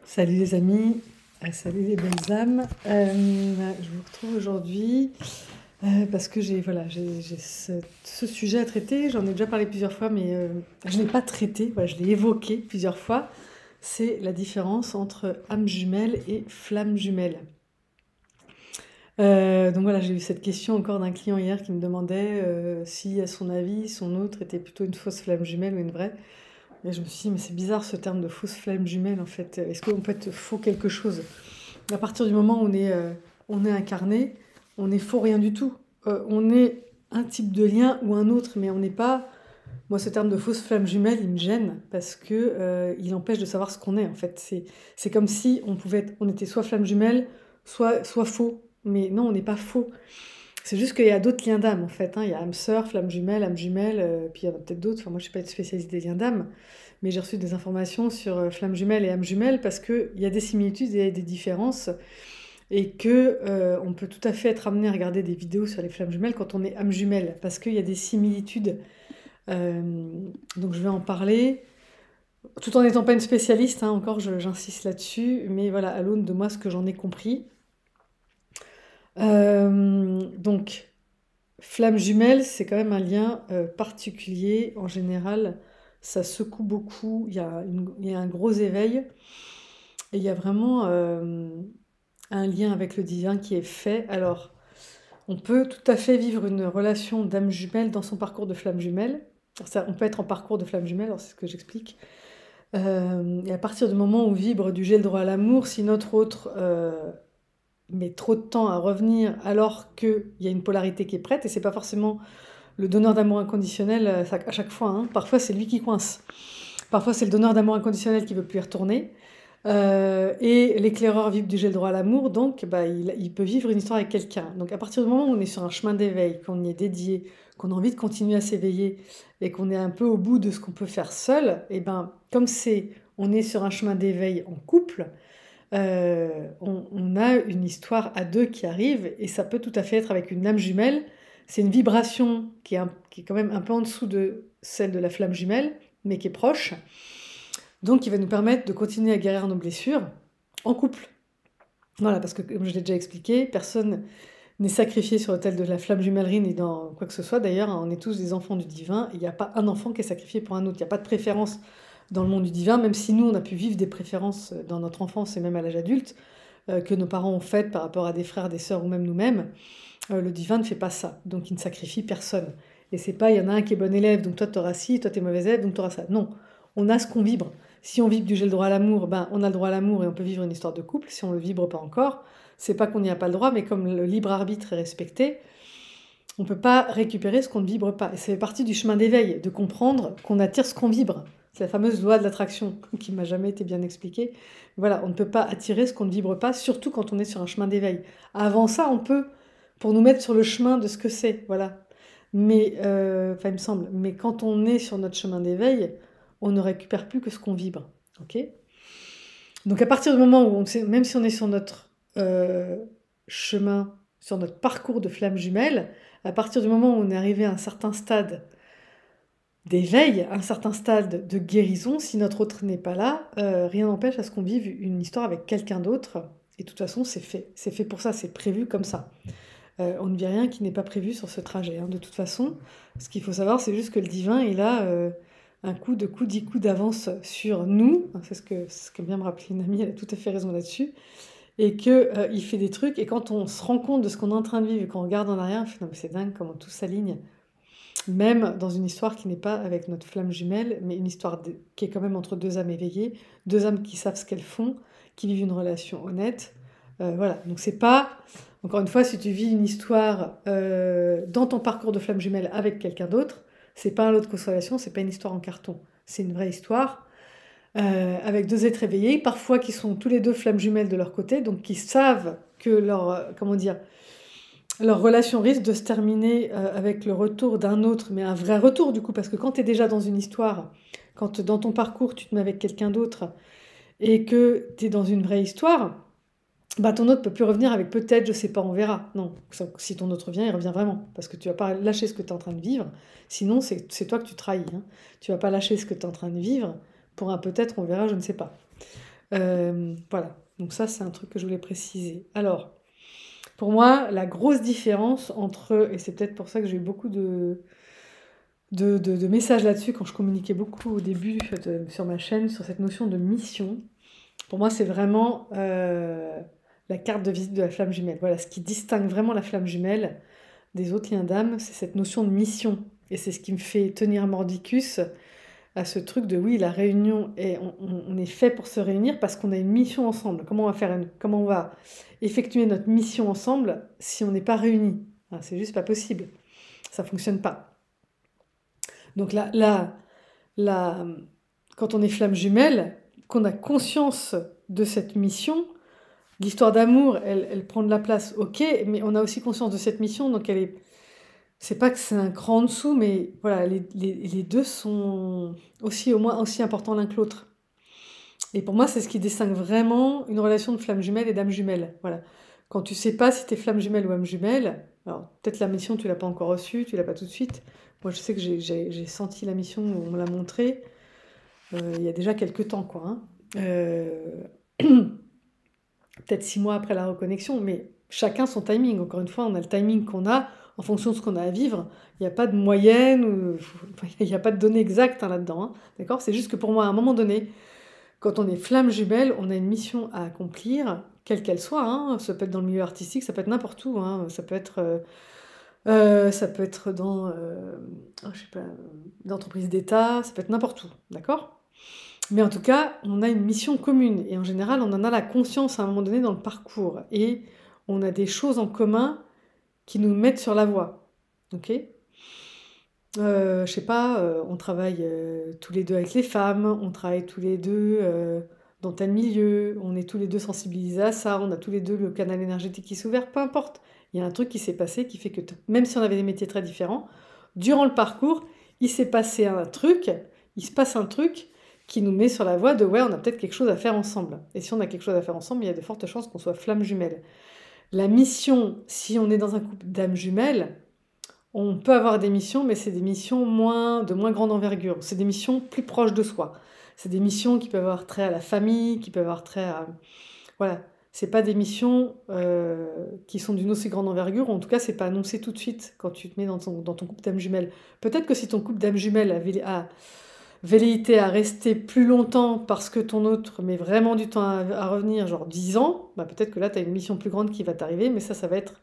Salut les amis, salut les belles âmes. Je vous retrouve aujourd'hui parce que j'ai ce sujet à traiter. J'en ai déjà parlé plusieurs fois, mais je ne l'ai pas traité. Voilà, je l'ai évoqué plusieurs fois. C'est la différence entre âme jumelle et flamme jumelle. Donc voilà, j'ai eu cette question encore d'un client hier qui me demandait si, à son avis, son autre était plutôt une fausse flamme jumelle ou une vraie. Et je me suis dit, mais c'est bizarre ce terme de fausse flamme jumelle en fait. Est-ce qu'on peut être faux quelque chose? À partir du moment où on est incarné, on n'est faux rien du tout. On est un type de lien ou un autre, mais on n'est pas. Moi, ce terme de fausse flamme jumelle, il me gêne parce que il empêche de savoir ce qu'on est. En fait, c'est comme si on était soit flamme jumelle, soit faux. Mais non, on n'est pas faux. C'est juste qu'il y a d'autres liens d'âme en fait, hein. Il y a âme sœur, flamme jumelle, puis il y en a peut-être d'autres. Enfin, moi, je suis pas une spécialiste des liens d'âme, mais j'ai reçu des informations sur flamme jumelle et âme jumelle parce qu'il y a des similitudes et des différences et que on peut tout à fait être amené à regarder des vidéos sur les flammes jumelles quand on est âme jumelle parce qu'il y a des similitudes. Euh, donc je vais en parler tout en n'étant pas une spécialiste, hein, encore j'insiste là-dessus, mais voilà, à l'aune de moi ce que j'en ai compris. Donc flamme jumelle, c'est quand même un lien particulier. En général, ça secoue beaucoup, il y a un gros éveil et il y a vraiment un lien avec le divin qui est fait. Alors, on peut tout à fait vivre une relation d'âme jumelle dans son parcours de flamme jumelle. Ça, on peut être en parcours de flamme jumelle, alors c'est ce que j'explique. Et à partir du moment où vibre du j'ai le droit à l'amour, si notre autre met trop de temps à revenir alors qu'il y a une polarité qui est prête, et c'est pas forcément le donneur d'amour inconditionnel à chaque fois, hein. Parfois c'est lui qui coince. Parfois c'est le donneur d'amour inconditionnel qui veut plus y retourner. Et l'éclaireur vibre du j'ai le droit à l'amour, donc bah, il peut vivre une histoire avec quelqu'un. Donc à partir du moment où on est sur un chemin d'éveil, qu'on y est dédié, qu'on a envie de continuer à s'éveiller et qu'on est un peu au bout de ce qu'on peut faire seul, et ben comme on est sur un chemin d'éveil en couple, on a une histoire à deux qui arrive et ça peut tout à fait être avec une âme jumelle. C'est une vibration qui est quand même un peu en dessous de celle de la flamme jumelle, mais qui est proche. Donc, qui va nous permettre de continuer à guérir nos blessures en couple. Voilà, parce que comme je l'ai déjà expliqué, personne n'est sacrifié sur l'autel de la flamme jumellerie ni dans quoi que ce soit. D'ailleurs, on est tous des enfants du divin. Il n'y a pas un enfant qui est sacrifié pour un autre. Il n'y a pas de préférence dans le monde du divin, même si nous, on a pu vivre des préférences dans notre enfance et même à l'âge adulte, que nos parents ont faites par rapport à des frères, des sœurs ou même nous-mêmes. Le divin ne fait pas ça. Donc, il ne sacrifie personne. Et c'est pas, il y en a un qui est bon élève, donc toi, tu auras ci, toi, tu es mauvais élève, donc tu auras ça. Non, on a ce qu'on vibre. Si on vibre du j'ai le droit à l'amour, ben, on a le droit à l'amour et on peut vivre une histoire de couple. Si on le vibre pas encore, c'est pas qu'on n'y a pas le droit, mais comme le libre arbitre est respecté, on peut pas récupérer ce qu'on ne vibre pas. Et ça fait partie du chemin d'éveil, de comprendre qu'on attire ce qu'on vibre. C'est la fameuse loi de l'attraction qui m'a jamais été bien expliquée. Voilà, on ne peut pas attirer ce qu'on ne vibre pas, surtout quand on est sur un chemin d'éveil. Avant ça, on peut, pour nous mettre sur le chemin de ce que c'est, voilà. Mais, enfin, il me semble, mais quand on est sur notre chemin d'éveil, on ne récupère plus que ce qu'on vibre, ok? Donc à partir du moment où on sait, même si on est sur notre chemin, sur notre parcours de flamme jumelle, à partir du moment où on est arrivé à un certain stade d'éveil, un certain stade de guérison, si notre autre n'est pas là, rien n'empêche à ce qu'on vive une histoire avec quelqu'un d'autre. Et de toute façon, c'est fait pour ça, c'est prévu comme ça. On ne vit rien qui n'est pas prévu sur ce trajet, hein. De toute façon, ce qu'il faut savoir, c'est juste que le divin, il a un coup de coup, 10 coups d'avance sur nous. C'est ce que vient me rappeler une amie, elle a tout à fait raison là-dessus. Et que il fait des trucs, et quand on se rend compte de ce qu'on est en train de vivre, et qu'on regarde en arrière, on fait, non mais c'est dingue comment tout s'aligne. Même dans une histoire qui n'est pas avec notre flamme jumelle, mais une histoire qui est quand même entre deux âmes éveillées, deux âmes qui savent ce qu'elles font, qui vivent une relation honnête. Voilà, donc c'est pas, encore une fois, si tu vis une histoire dans ton parcours de flamme jumelle avec quelqu'un d'autre, c'est pas un lot de consolation, c'est pas une histoire en carton. C'est une vraie histoire avec deux êtres éveillés, parfois qui sont tous les deux flammes jumelles de leur côté, donc qui savent que comment dire, leur relation risque de se terminer avec le retour d'un autre, mais un vrai retour du coup, parce que quand tu es déjà dans une histoire, quand dans ton parcours tu te mets avec quelqu'un d'autre et que tu es dans une vraie histoire, bah ton autre peut plus revenir avec peut-être, je sais pas, on verra. Non, si ton autre vient, il revient vraiment, parce que tu vas pas lâcher ce que tu es en train de vivre, sinon c'est toi que tu trahis, hein. Tu vas pas lâcher ce que tu es en train de vivre pour un peut-être, on verra, je ne sais pas. Voilà, donc ça c'est un truc que je voulais préciser. Alors, pour moi, la grosse différence entre, et c'est peut-être pour ça que j'ai eu beaucoup de messages là-dessus quand je communiquais beaucoup au début sur ma chaîne, sur cette notion de mission, pour moi c'est vraiment la carte de visite de la flamme jumelle. Voilà, ce qui distingue vraiment la flamme jumelle des autres liens d'âme, c'est cette notion de mission. Et c'est ce qui me fait tenir mordicus à ce truc de oui, la réunion, on est fait pour se réunir parce qu'on a une mission ensemble. Comment on va effectuer notre mission ensemble si on n'est pas réunis? C'est juste pas possible. Ça fonctionne pas. Donc là, quand on est flamme jumelle, qu'on a conscience de cette mission, l'histoire d'amour, elle prend de la place, ok, mais on a aussi conscience de cette mission, donc c'est pas que c'est un cran en dessous, mais voilà, les deux sont au moins aussi importants l'un que l'autre. Et pour moi, c'est ce qui distingue vraiment une relation de flamme jumelle et d'âme jumelle. Voilà. Quand tu sais pas si tu es flamme jumelle ou âme jumelle, alors peut-être la mission, tu l'as pas encore reçue, tu l'as pas tout de suite. Moi, je sais que j'ai senti la mission, on me l'a montrée il y a déjà quelques temps, quoi. Peut-être 6 mois après la reconnexion, mais chacun son timing. Encore une fois, on a le timing qu'on a en fonction de ce qu'on a à vivre. Il n'y a pas de moyenne, il n'y a pas de données exactes là-dedans. D'accord? C'est juste que pour moi, à un moment donné, quand on est flamme jumelle, on a une mission à accomplir, quelle qu'elle soit. Ça peut être dans le milieu artistique, ça peut être n'importe où. Ça peut être dans, je sais pas, d'entreprise d'État, ça peut être n'importe où. D'accord? Mais en tout cas, on a une mission commune et en général, on en a la conscience à un moment donné dans le parcours et on a des choses en commun qui nous mettent sur la voie. Ok? Je sais pas, on travaille tous les deux avec les femmes, on travaille tous les deux dans tel milieu, on est tous les deux sensibilisés à ça, on a tous les deux le canal énergétique qui s'est ouvert, peu importe. Il y a un truc qui s'est passé qui fait que même si on avait des métiers très différents, durant le parcours, il se passe un truc qui nous met sur la voie de ouais, on a peut-être quelque chose à faire ensemble. Et si on a quelque chose à faire ensemble, il y a de fortes chances qu'on soit flamme jumelle. La mission, si on est dans un couple d'âmes jumelles, on peut avoir des missions, mais c'est des missions de moins grande envergure. C'est des missions plus proches de soi. C'est des missions qui peuvent avoir trait à la famille, qui peuvent avoir trait à... Voilà. C'est pas des missions qui sont d'une aussi grande envergure, ou en tout cas, c'est pas annoncé tout de suite quand tu te mets dans ton couple d'âmes jumelles. Peut-être que si ton couple d'âmes jumelles a velléité à rester plus longtemps parce que ton autre met vraiment du temps à revenir, genre 10 ans, bah peut-être que là, tu as une mission plus grande qui va t'arriver, mais ça va être...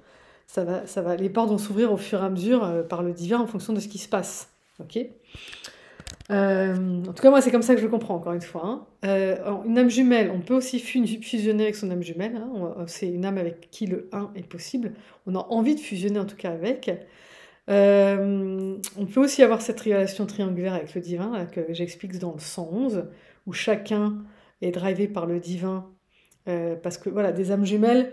les portes vont s'ouvrir au fur et à mesure par le divin en fonction de ce qui se passe. Ok? En tout cas, moi, c'est comme ça que je le comprends, encore une fois. Une âme jumelle, on peut aussi fusionner avec son âme jumelle. C'est une âme avec qui le 1 est possible. On a envie de fusionner, en tout cas, avec. On peut aussi avoir cette relation triangulaire avec le divin, là, que j'explique dans le 111, où chacun est drivé par le divin. Parce que, voilà, des âmes jumelles...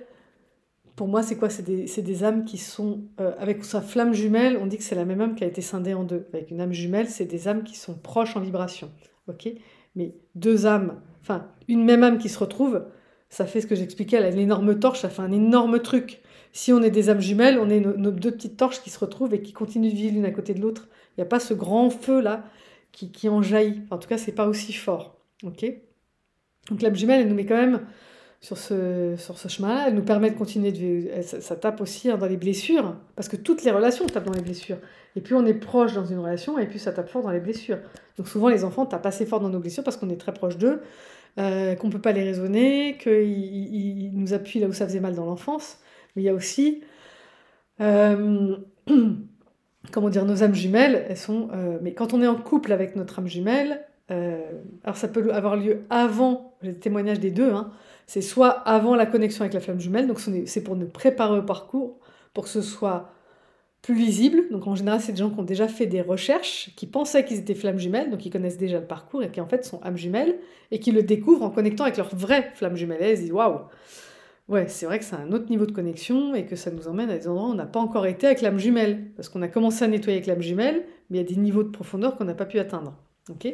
Pour moi, c'est quoi? C'est des âmes qui sont... avec sa flamme jumelle, on dit que c'est la même âme qui a été scindée en deux. Avec une âme jumelle, c'est des âmes qui sont proches en vibration. Ok? Mais deux âmes, enfin, une même âme qui se retrouve, ça fait ce que j'expliquais, l'énorme torche, ça fait un énorme truc. Si on est des âmes jumelles, on est nos deux petites torches qui se retrouvent et qui continuent de vivre l'une à côté de l'autre. Il n'y a pas ce grand feu-là qui en jaillit. Enfin, en tout cas, c'est pas aussi fort. Ok? Donc l'âme jumelle, elle nous met quand même sur ce chemin-là, elle nous permet de continuer de vivre. Ça tape aussi dans les blessures, parce que toutes les relations tapent dans les blessures. Et plus on est proche dans une relation, et plus ça tape fort dans les blessures. Donc souvent les enfants tapent assez fort dans nos blessures parce qu'on est très proche d'eux, qu'on ne peut pas les raisonner, qu'ils nous appuient là où ça faisait mal dans l'enfance. Mais il y a aussi, comment dire, nos âmes jumelles, elles sont... mais quand on est en couple avec notre âme jumelle, alors ça peut avoir lieu avant, j'ai des témoignages des deux, c'est soit avant la connexion avec la flamme jumelle, donc c'est pour nous préparer au parcours, pour que ce soit plus lisible. Donc en général, c'est des gens qui ont déjà fait des recherches, qui pensaient qu'ils étaient flammes jumelles, donc ils connaissent déjà le parcours et qui en fait sont âmes jumelles, et qui le découvrent en connectant avec leur vraie flamme jumelle. Et ils se disent waouh, ouais, c'est vrai que c'est un autre niveau de connexion et que ça nous emmène à des endroits où on n'a pas encore été avec l'âme jumelle, parce qu'on a commencé à nettoyer avec l'âme jumelle, mais il y a des niveaux de profondeur qu'on n'a pas pu atteindre. Ok ?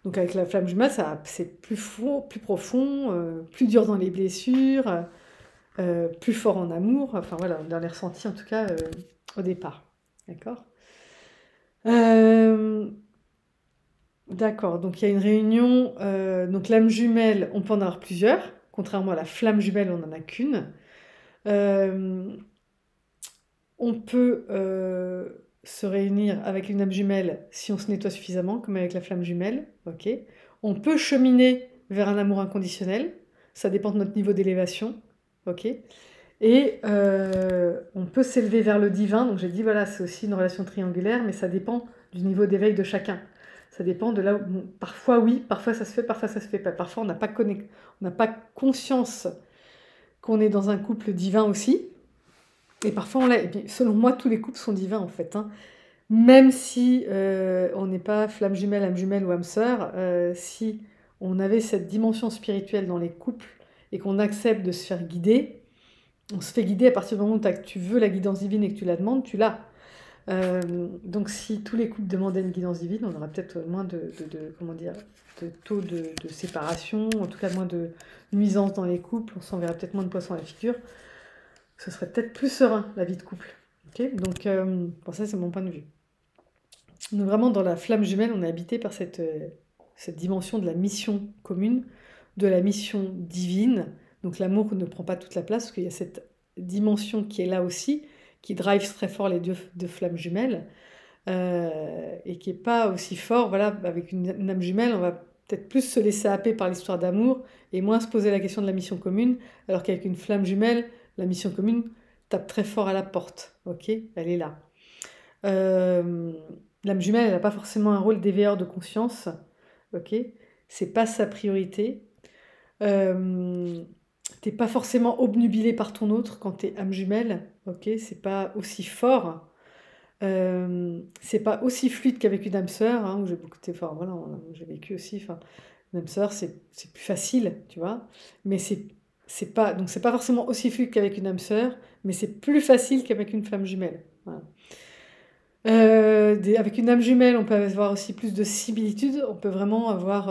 Donc avec la flamme jumelle, c'est plus profond, plus dur dans les blessures, plus fort en amour, enfin voilà, dans les ressentis en tout cas au départ. D'accord? D'accord, donc il y a une réunion, donc l'âme jumelle, on peut en avoir plusieurs, contrairement à la flamme jumelle, on n'en a qu'une. Euh, on peut se réunir avec une âme jumelle si on se nettoie suffisamment, comme avec la flamme jumelle, ok. On peut cheminer vers un amour inconditionnel, ça dépend de notre niveau d'élévation, ok. Et on peut s'élever vers le divin, donc j'ai dit voilà, c'est aussi une relation triangulaire, mais ça dépend du niveau d'éveil de chacun. Ça dépend de là où, bon, parfois oui, parfois ça se fait, parfois ça se fait pas. Parfois on n'a pas conscience qu'on est dans un couple divin aussi. Et parfois on l'a. Et bien, selon moi, tous les couples sont divins en fait, hein. Même si on n'est pas flamme jumelle, âme jumelle ou âme sœur, si on avait cette dimension spirituelle dans les couples et qu'on accepte de se faire guider, on se fait guider à partir du moment où tu veux la guidance divine et que tu la demandes, tu l'as. Donc si tous les couples demandaient une guidance divine, on aurait peut-être moins comment dire, de taux de séparation, en tout cas moins de nuisances dans les couples, on s'enverrait peut-être moins de poissons à la figure. Ce serait peut-être plus serein, la vie de couple. Okay, donc, bon, ça, c'est mon point de vue. Donc, vraiment, dans la flamme jumelle, on est habité par cette dimension de la mission commune, de la mission divine. Donc, l'amour ne prend pas toute la place, parce qu'il y a cette dimension qui est là aussi, qui drive très fort les deux flammes jumelles, et qui n'est pas aussi fort. Voilà, avec une âme jumelle, on va peut-être plus se laisser happer par l'histoire d'amour et moins se poser la question de la mission commune, alors qu'avec une flamme jumelle, la mission commune tape très fort à la porte, ok. Elle est là. Euh, L'âme jumelle, elle n'a pas forcément un rôle d'éveilleur de conscience, ok. C'est pas sa priorité. Euh, T'es pas forcément obnubilé par ton autre quand t'es âme jumelle, ok. C'est pas aussi fort. C'est pas aussi fluide qu'avec une âme sœur, hein, où j'ai beaucoup été, enfin voilà, j'ai vécu aussi, enfin, une âme sœur, c'est plus facile, tu vois, mais c'est pas, donc c'est pas forcément aussi fluide qu'avec une âme sœur, mais c'est plus facile qu'avec une flamme jumelle. Voilà. Avec une âme jumelle, on peut avoir aussi plus de similitudes. On peut vraiment avoir.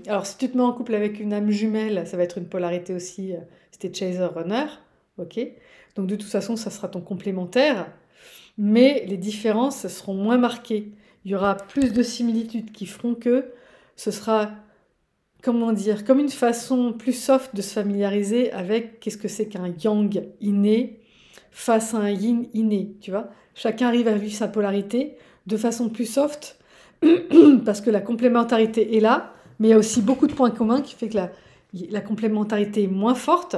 Alors, si tu te mets en couple avec une âme jumelle, ça va être une polarité aussi. C'était chaser-runner, ok. Donc, de toute façon, ça sera ton complémentaire, mais les différences seront moins marquées. Il y aura plus de similitudes qui feront que ce sera, comment dire, comme une façon plus soft de se familiariser avec qu'est-ce que c'est qu'un yang inné face à un yin inné, tu vois. Chacun arrive à vivre sa polarité de façon plus soft parce que la complémentarité est là, mais il y a aussi beaucoup de points communs qui fait que la complémentarité est moins forte.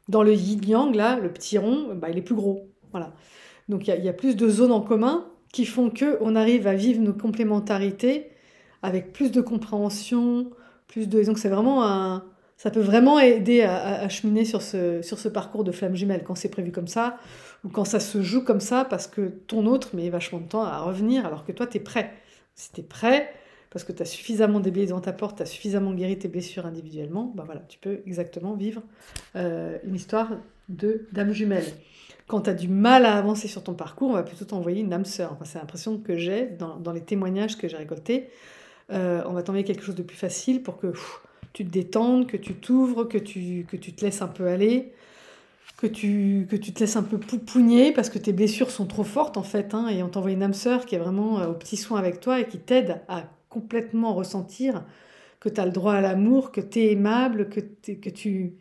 Dans le yin-yang, là, le petit rond, bah, il est plus gros. Voilà. Donc il y a plus de zones en commun qui font qu'on arrive à vivre nos complémentarités avec plus de compréhension, plus de... Donc c'est vraiment un... Ça peut vraiment aider à cheminer sur ce parcours de flamme jumelle quand c'est prévu comme ça, ou quand ça se joue comme ça, parce que ton autre met vachement de temps à revenir, alors que toi, tu es prêt. Si tu es prêt, parce que tu as suffisamment déblayé devant ta porte, tu as suffisamment guéri tes blessures individuellement, bah voilà, tu peux exactement vivre une histoire d'âme jumelle. Quand tu as du mal à avancer sur ton parcours, on va plutôt t'envoyer une âme sœur. Enfin, c'est l'impression que j'ai dans les témoignages que j'ai récoltés. On va t'envoyer quelque chose de plus facile pour que tu te détendes, que tu t'ouvres, que tu te laisses un peu aller, que tu te laisses un peu poupougner parce que tes blessures sont trop fortes en fait, hein, et on t'envoie une âme sœur qui est vraiment au petit soin avec toi et qui t'aide à complètement ressentir que tu as le droit à l'amour, que tu es aimable, que tu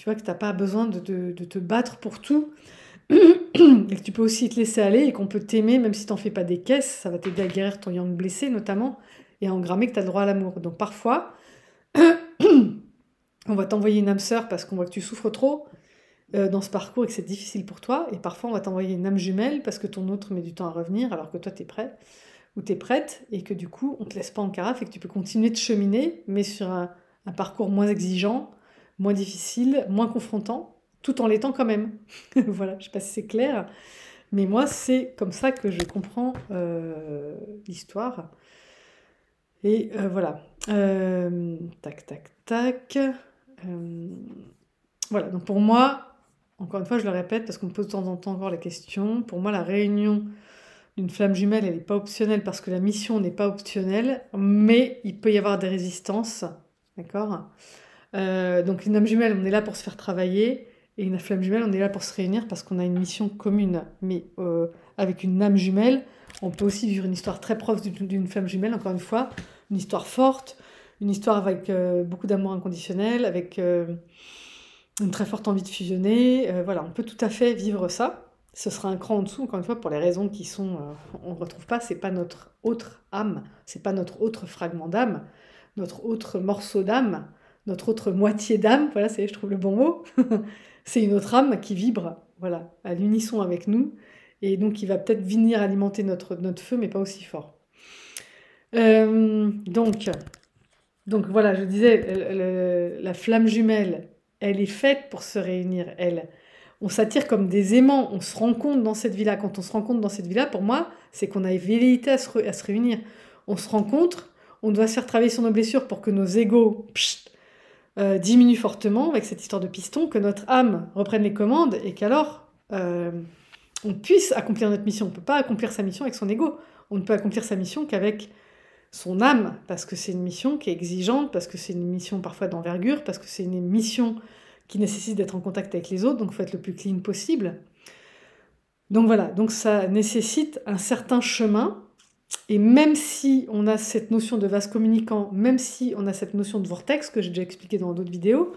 vois que tu n'as pas besoin de te battre pour tout et que tu peux aussi te laisser aller et qu'on peut t'aimer même si tu n'en fais pas des caisses. Ça va t'aider à guérir ton yang blessé notamment et à engrammer que tu as le droit à l'amour. Donc parfois, on va t'envoyer une âme sœur parce qu'on voit que tu souffres trop dans ce parcours et que c'est difficile pour toi. Et parfois, on va t'envoyer une âme jumelle parce que ton autre met du temps à revenir alors que toi, tu es prêt ou tu es prête et que du coup, on ne te laisse pas en carafe et que tu peux continuer de cheminer, mais sur un parcours moins exigeant, moins difficile, moins confrontant, tout en l'étant quand même. Voilà, je ne sais pas si c'est clair, mais moi, c'est comme ça que je comprends l'histoire. Et voilà. Tac, tac, tac. Voilà, donc pour moi, encore une fois, je le répète parce qu'on me pose de temps en temps encore les questions. Pour moi, la réunion d'une flamme jumelle, elle n'est pas optionnelle parce que la mission n'est pas optionnelle, mais il peut y avoir des résistances, d'accord. Donc une âme jumelle, on est là pour se faire travailler, et une flamme jumelle, on est là pour se réunir parce qu'on a une mission commune. Mais avec une âme jumelle, on peut aussi vivre une histoire très proche d'une flamme jumelle, encore une fois, une histoire forte, une histoire avec beaucoup d'amour inconditionnel, avec une très forte envie de fusionner. Voilà, on peut tout à fait vivre ça. Ce sera un cran en dessous, encore une fois, pour les raisons qui sont... on ne retrouve pas, c'est pas notre autre âme, c'est pas notre autre fragment d'âme, notre autre morceau d'âme, notre autre moitié d'âme, voilà, je trouve le bon mot. C'est une autre âme qui vibre, voilà, à l'unisson avec nous, et donc qui va peut-être venir alimenter notre feu, mais pas aussi fort. Donc voilà, je disais, la flamme jumelle, elle est faite pour se réunir, elle. On s'attire comme des aimants, on se rencontre dans cette vie-là. Quand on se rencontre dans cette vie-là, pour moi, c'est qu'on a velléité à se réunir. On se rencontre, on doit se faire travailler sur nos blessures pour que nos égos diminuent fortement avec cette histoire de piston, que notre âme reprenne les commandes et qu'alors on puisse accomplir notre mission. On ne peut pas accomplir sa mission avec son ego. On ne peut accomplir sa mission qu'avec son âme, parce que c'est une mission qui est exigeante, parce que c'est une mission parfois d'envergure, parce que c'est une mission qui nécessite d'être en contact avec les autres, donc il faut être le plus clean possible. Donc voilà, donc ça nécessite un certain chemin, et même si on a cette notion de vase communicant, même si on a cette notion de vortex, que j'ai déjà expliqué dans d'autres vidéos,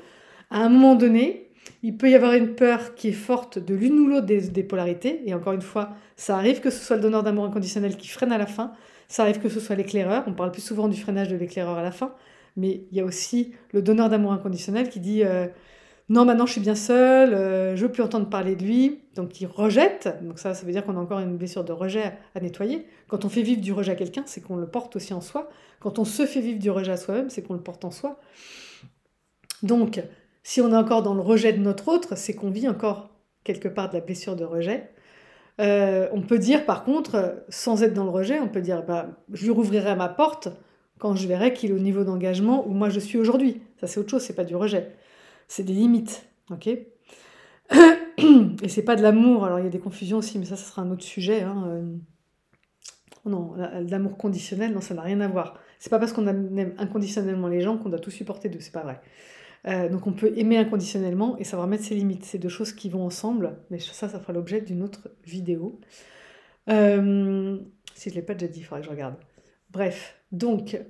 à un moment donné, il peut y avoir une peur qui est forte de l'une ou l'autre des polarités, et encore une fois, ça arrive que ce soit le donneur d'amour inconditionnel qui freine à la fin, ça arrive que ce soit l'éclaireur, on parle plus souvent du freinage de l'éclaireur à la fin, mais il y a aussi le donneur d'amour inconditionnel qui dit non, maintenant je suis bien seul, je veux plus entendre parler de lui, donc il rejette, donc ça veut dire qu'on a encore une blessure de rejet à nettoyer. Quand on fait vivre du rejet à quelqu'un, c'est qu'on le porte aussi en soi. Quand on se fait vivre du rejet à soi-même, c'est qu'on le porte en soi. Donc, si on est encore dans le rejet de notre autre, c'est qu'on vit encore quelque part de la blessure de rejet. On peut dire par contre, sans être dans le rejet, on peut dire je lui rouvrirai ma porte quand je verrai qu'il est au niveau d'engagement où moi je suis aujourd'hui. Ça c'est autre chose, c'est pas du rejet. C'est des limites, ok. Et c'est pas de l'amour, alors il y a des confusions aussi, mais ça sera un autre sujet. Non, l'amour conditionnel, non, ça n'a rien à voir. C'est pas parce qu'on aime inconditionnellement les gens qu'on doit tout supporter d'eux, c'est pas vrai. Donc on peut aimer inconditionnellement et savoir mettre ses limites. C'est deux choses qui vont ensemble, mais ça fera l'objet d'une autre vidéo. Si je ne l'ai pas déjà dit, il faudrait que je regarde. Bref, donc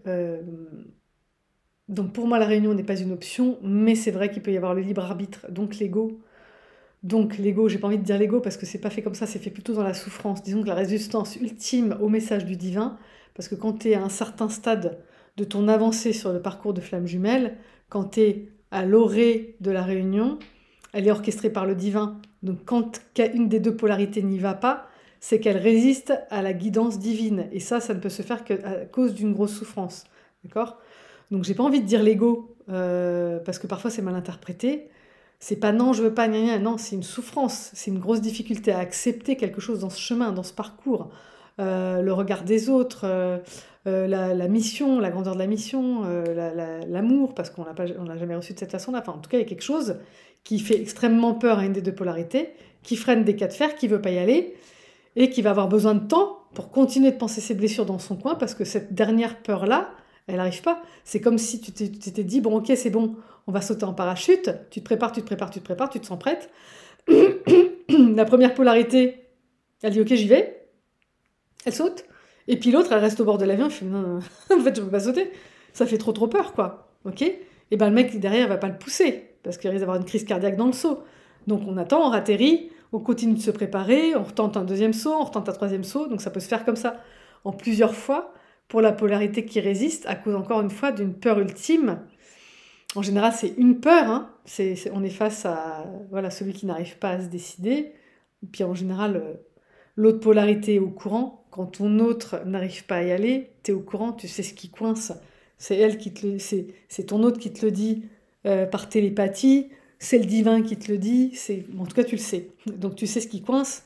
pour moi la réunion n'est pas une option, mais c'est vrai qu'il peut y avoir le libre arbitre, donc l'ego. Donc l'ego, j'ai pas envie de dire l'ego parce que c'est pas fait comme ça, c'est fait plutôt dans la souffrance. Disons que la résistance ultime au message du divin, parce que quand tu es à un certain stade de ton avancée sur le parcours de flamme jumelle, quand tu es à l'orée de la réunion, elle est orchestrée par le divin. Donc quand une des deux polarités n'y va pas, c'est qu'elle résiste à la guidance divine. Et ça ne peut se faire qu'à cause d'une grosse souffrance. D'accord ? Donc j'ai pas envie de dire l'ego, parce que parfois c'est mal interprété. C'est pas non, je veux pas, gna gna, non, c'est une souffrance, c'est une grosse difficulté à accepter quelque chose dans ce chemin, dans ce parcours. Le regard des autres, la mission, la grandeur de la mission, l'amour, parce qu'on l'a jamais reçu de cette façon-là. Enfin, en tout cas, il y a quelque chose qui fait extrêmement peur à une des deux polarités, qui freine des cas de fer, qui veut pas y aller, et qui va avoir besoin de temps pour continuer de penser ses blessures dans son coin, parce que cette dernière peur-là, elle n'arrive pas. C'est comme si tu t'étais dit, bon ok, c'est bon, on va sauter en parachute, tu te prépares, tu te sens prête. La première polarité, elle dit ok, j'y vais, elle saute, et puis l'autre, elle reste au bord de l'avion, elle fait non, en fait, je peux pas sauter, ça fait trop peur, quoi, ok. Et ben le mec derrière va pas le pousser, parce qu'il risque d'avoir une crise cardiaque dans le saut. Donc on attend, on atterrit, on continue de se préparer, on retente un deuxième saut, on retente un troisième saut, donc ça peut se faire comme ça, en plusieurs fois, pour la polarité qui résiste, à cause encore une fois d'une peur ultime. En général, c'est une peur, hein. On est face à celui qui n'arrive pas à se décider. Et puis en général, l'autre polarité est au courant. Quand ton autre n'arrive pas à y aller, tu es au courant, tu sais ce qui coince. C'est ton autre qui te le dit par télépathie, c'est le divin qui te le dit, en tout cas tu le sais. Donc tu sais ce qui coince,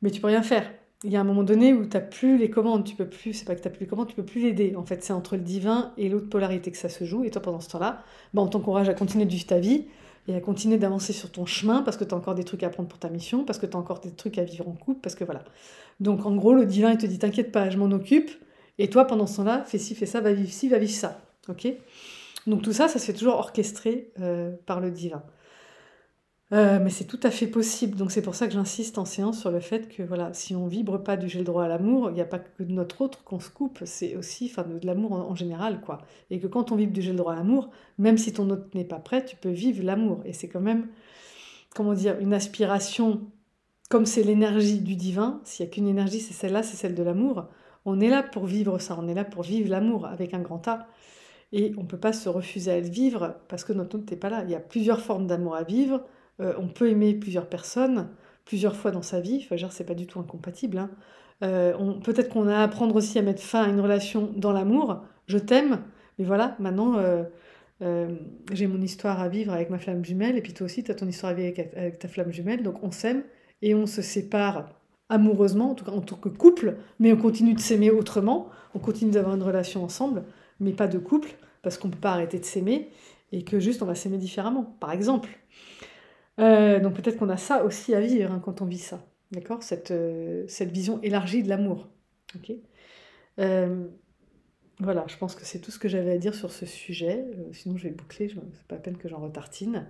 mais tu peux rien faire. Il y a un moment donné où tu n'as plus les commandes, c'est pas que tu n'as plus les commandes, tu peux plus l'aider. En fait, c'est entre le divin et l'autre polarité que ça se joue. Et toi, pendant ce temps-là, on t'encourage à continuer de vivre ta vie et à continuer d'avancer sur ton chemin parce que tu as encore des trucs à apprendre pour ta mission, parce que tu as encore des trucs à vivre en couple, parce que voilà. Donc, en gros, le divin, il te dit, t'inquiète pas, je m'en occupe. Et toi, pendant ce temps-là, fais ci, fais ça, va vivre ci, va vivre ça. Ok ? Donc, tout ça, ça se fait toujours orchestrer par le divin. Mais c'est tout à fait possible, donc c'est pour ça que j'insiste en séance sur le fait que, voilà, si on vibre pas du «j'ai le droit à l'amour», il y a pas que de notre autre qu'on se coupe, c'est aussi enfin de l'amour en général, quoi. Et que quand on vibre du «j'ai le droit à l'amour», même si ton autre n'est pas prêt, tu peux vivre l'amour et c'est quand même, comment dire? Une aspiration, comme c'est l'énergie du divin, s'il y a qu'une énergie, c'est celle-là, c'est celle de l'amour. On est là pour vivre ça, on est là pour vivre l'amour avec un grand A et on peut pas se refuser à le vivre parce que notre autre n'est pas là. Il y a plusieurs formes d'amour à vivre, on peut aimer plusieurs personnes, plusieurs fois dans sa vie, enfin, je veux dire, c'est pas du tout incompatible, hein. Peut-être qu'on a à apprendre aussi à mettre fin à une relation dans l'amour. Je t'aime, mais voilà, maintenant, j'ai mon histoire à vivre avec ma flamme jumelle et puis toi aussi tu as ton histoire à vivre avec ta flamme jumelle, donc on s'aime et on se sépare amoureusement, en tout cas en tant que couple, mais on continue de s'aimer autrement, on continue d'avoir une relation ensemble, mais pas de couple, parce qu'on ne peut pas arrêter de s'aimer et que juste on va s'aimer différemment, par exemple. Donc peut-être qu'on a ça aussi à vivre, hein, quand on vit ça, d'accord? Cette vision élargie de l'amour, OK? Hem, voilà, je pense que c'est tout ce que j'avais à dire sur ce sujet, sinon je vais boucler, c'est pas la peine que j'en retartine.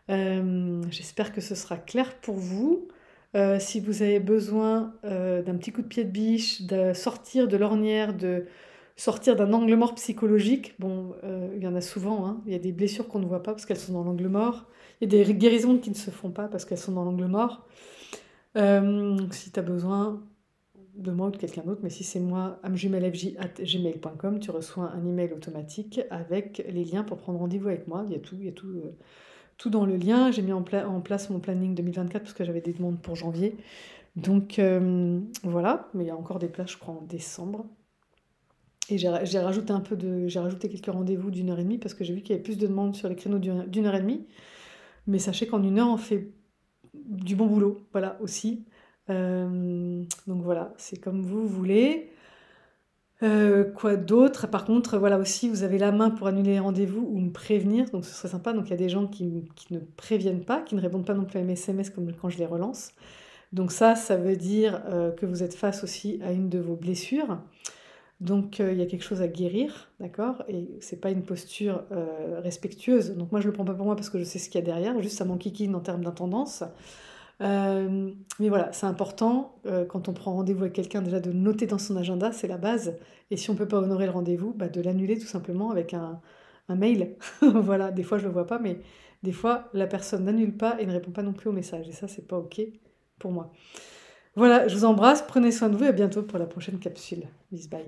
J'espère que ce sera clair pour vous. Si vous avez besoin, d'un petit coup de pied de biche, de sortir de l'ornière, de sortir d'un angle mort psychologique, bon, il y en a souvent, hein. Il y a des blessures qu'on ne voit pas parce qu'elles sont dans l'angle mort. Il y a des guérisons qui ne se font pas parce qu'elles sont dans l'angle mort. Si tu as besoin de moi ou de quelqu'un d'autre, mais si c'est moi, amjumelefj@gmail.com, tu reçois un email automatique avec les liens pour prendre rendez-vous avec moi. Il y a tout dans le lien. J'ai mis en place mon planning 2024 parce que j'avais des demandes pour janvier. Donc voilà, mais il y a encore des places, je crois, en décembre. Et j'ai rajouté quelques rendez-vous d'1 heure et demie parce que j'ai vu qu'il y avait plus de demandes sur les créneaux d'1 heure et demie. Mais sachez qu'en 1 heure, on fait du bon boulot, voilà, aussi. Donc voilà, c'est comme vous voulez. Quoi d'autre? Par contre, voilà aussi, vous avez la main pour annuler les rendez-vous ou me prévenir, donc ce serait sympa. Donc il y a des gens qui ne préviennent pas, qui ne répondent pas non plus à mes SMS comme quand je les relance. Donc ça veut dire, que vous êtes face aussi à une de vos blessures. Donc il y a quelque chose à guérir, d'accord? Et c'est pas une posture, respectueuse. Donc moi je le prends pas pour moi parce que je sais ce qu'il y a derrière, juste ça m'enquiquine en termes d'intendance. Mais voilà, c'est important, quand on prend rendez-vous avec quelqu'un déjà de noter dans son agenda, c'est la base et si on peut pas honorer le rendez-vous, bah, de l'annuler tout simplement avec un mail. Voilà, des fois je le vois pas, mais des fois la personne n'annule pas et ne répond pas non plus au message et ça, c'est pas OK pour moi. Voilà, je vous embrasse, prenez soin de vous et à bientôt pour la prochaine capsule. Bis bye.